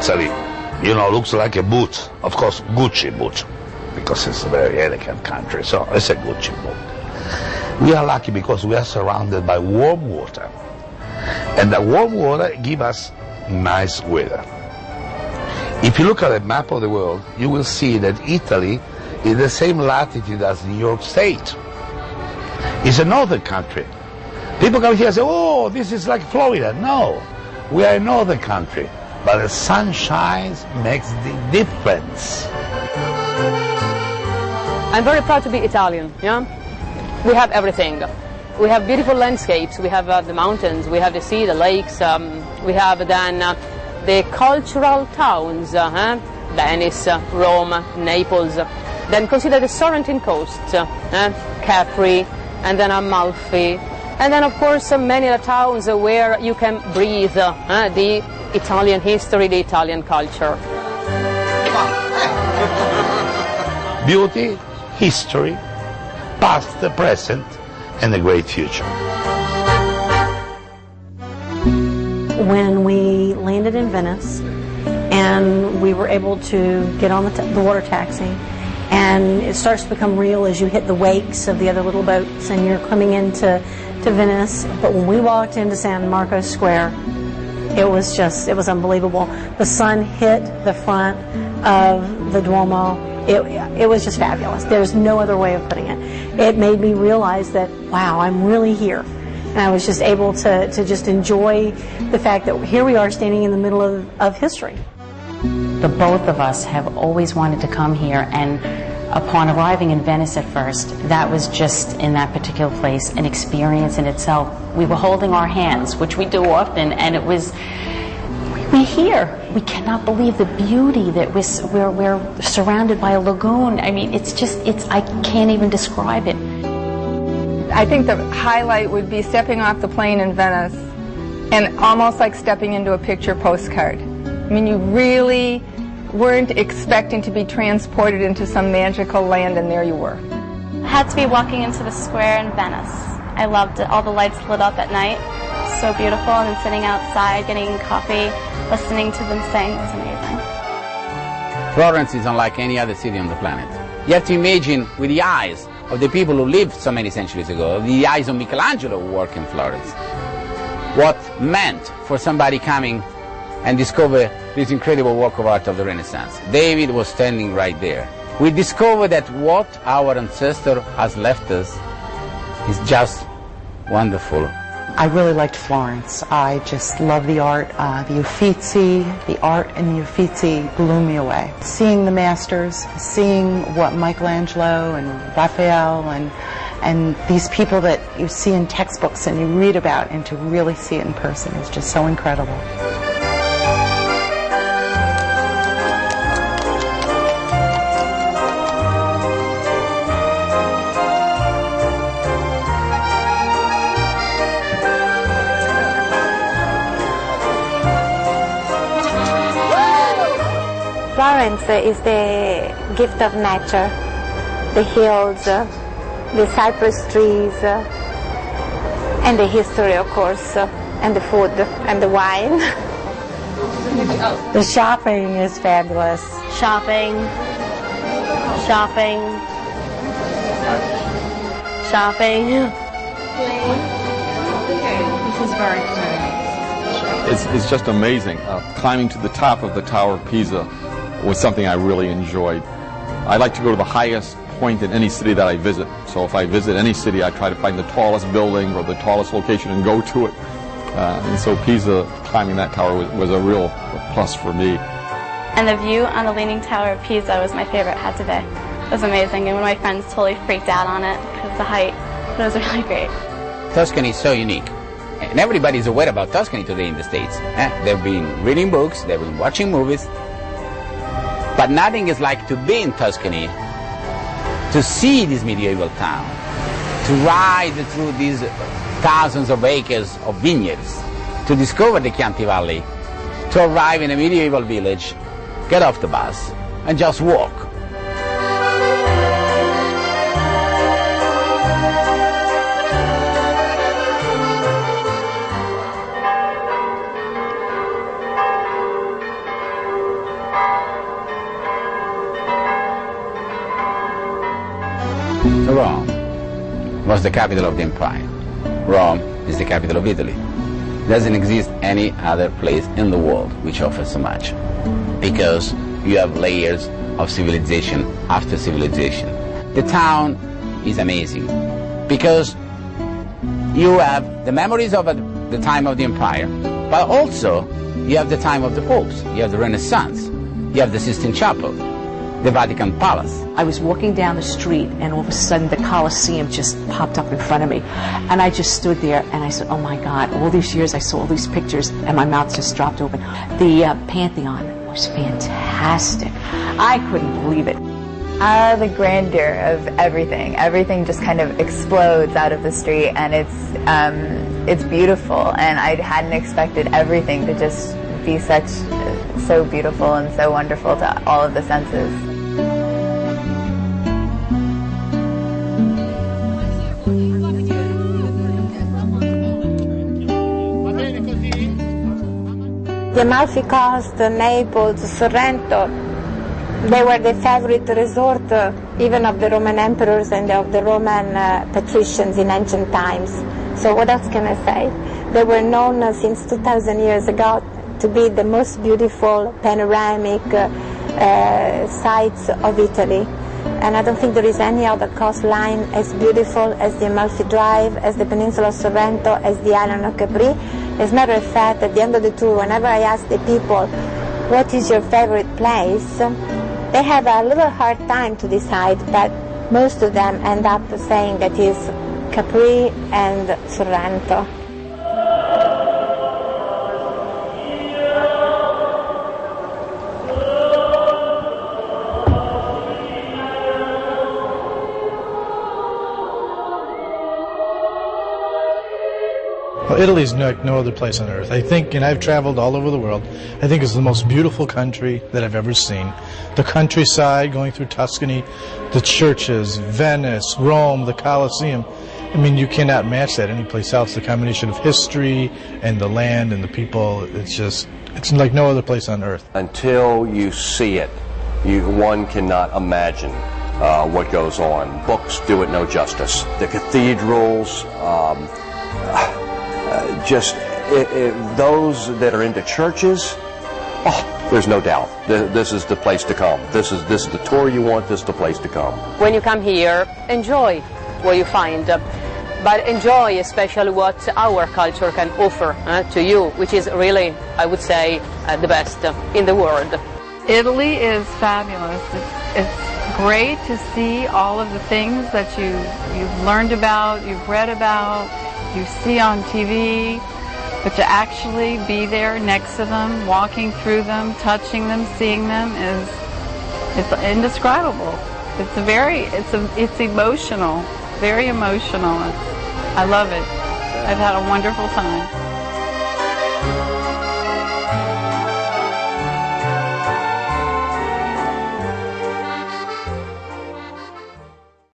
Italy, you know, looks like a boot. Of course, Gucci boot, because it's a very elegant country, so it's a Gucci boot. We are lucky because we are surrounded by warm water. And the warm water gives us nice weather. If you look at a map of the world, you will see that Italy is the same latitude as New York State. It's a northern country. People come here and say, oh, this is like Florida. No, we are a northern country. But the sun shines makes the difference. I'm very proud to be Italian, yeah? We have everything. We have beautiful landscapes, we have the mountains, we have the sea, the lakes, we have then the cultural towns, Venice, Rome, Naples. Then consider the Sorrentine coast, Capri, and then Amalfi. And then of course many other towns where you can breathe the Italian history, the Italian culture. Beauty, history, past, the present, and a great future. When we landed in Venice and we were able to get on the water taxi, and it starts to become real as you hit the wakes of the other little boats and you're coming into Venice. But when we walked into San Marco Square, it was unbelievable. The sun hit the front of the Duomo. It was just fabulous. There's no other way of putting it. It made me realize that, wow, I'm really here. And I was just able to just enjoy the fact that here we are standing in the middle of history. The both of us have always wanted to come here, and upon arriving in Venice at first, that was just, in that particular place, an experience in itself. We were holding our hands, which we do often, and it was, we're here. We cannot believe the beauty that we're surrounded by a lagoon. I mean, I can't even describe it. I think the highlight would be stepping off the plane in Venice and almost like stepping into a picture postcard. I mean, you really weren't expecting to be transported into some magical land, and there you were. I had to be walking into the square in Venice. I loved it. All the lights lit up at night. So beautiful, and then sitting outside, getting coffee, listening to them sing was amazing. Florence is unlike any other city on the planet. You have to imagine with the eyes of the people who lived so many centuries ago, the eyes of Michelangelo who worked in Florence, what meant for somebody coming and discover this incredible work of art of the Renaissance. David was standing right there. We discover that what our ancestor has left us is just wonderful. I really liked Florence. I just love the art, the Uffizi, the art in the Uffizi blew me away. Seeing the masters, seeing what Michelangelo and Raphael and these people that you see in textbooks and you read about, and to really see it in person is just so incredible. Florence is the gift of nature, the hills, the cypress trees, and the history, of course, and the food and the wine. The shopping is fabulous. Shopping. This is very exciting. It's just amazing. Climbing to the top of the Tower of Pisa was something I really enjoyed. I like to go to the highest point in any city that I visit. So if I visit any city, I try to find the tallest building or the tallest location and go to it. And so Pisa, climbing that tower was a real plus for me. And the view on the Leaning Tower of Pisa was my favorite hat today. It was amazing, and one of my friends totally freaked out on it because of the height. But it was really great. Tuscany is so unique. And everybody's aware about Tuscany today in the States. They've been reading books, they've been watching movies. But nothing is like to be in Tuscany, to see this medieval town, to ride through these thousands of acres of vineyards, to discover the Chianti Valley, to arrive in a medieval village, get off the bus, and just walk. Rome was the capital of the empire. Rome is the capital of Italy. Doesn't exist any other place in the world which offers so much, because you have layers of civilization after civilization. The town is amazing because you have the memories of the time of the empire, but also you have the time of the popes, you have the Renaissance, you have the Sistine Chapel, the Vatican Palace. I was walking down the street and all of a sudden the Colosseum just popped up in front of me. And I just stood there and I said, oh my God, all these years I saw all these pictures and my mouth just dropped open. The Pantheon was fantastic. I couldn't believe it. The grandeur of everything. Everything just kind of explodes out of the street, and it's beautiful, and I hadn't expected everything to just be so beautiful and so wonderful to all of the senses. The Amalfi Coast, Naples, Sorrento, they were the favorite resort even of the Roman emperors and of the Roman patricians in ancient times. So what else can I say? They were known since 2,000 years ago to be the most beautiful panoramic sites of Italy. And I don't think there is any other coastline as beautiful as the Amalfi Drive, as the Peninsula of Sorrento, as the island of Capri. As a matter of fact, at the end of the tour, whenever I ask the people, what is your favorite place? They have a little hard time to decide, but most of them end up saying that is Capri and Sorrento. Well, Italy's like no other place on earth. I think, and I've traveled all over the world, I think it's the most beautiful country that I've ever seen. The countryside, going through Tuscany, the churches, Venice, Rome, the Colosseum. I mean, you cannot match that anyplace else. The combination of history and the land and the people, it's like no other place on earth. Until you see it, one cannot imagine what goes on. Books do it no justice. The cathedrals, those that are into churches, there's no doubt. This is the place to come. This is the tour you want. This is the place to come. When you come here, enjoy what you find, but enjoy especially what our culture can offer to you, which is really, I would say, the best in the world. Italy is fabulous. It's great to see all of the things that you've learned about, you've read about, you see on TV, but to actually be there next to them, walking through them, touching them, seeing them it's indescribable. It's emotional, very emotional. I love it. I've had a wonderful time.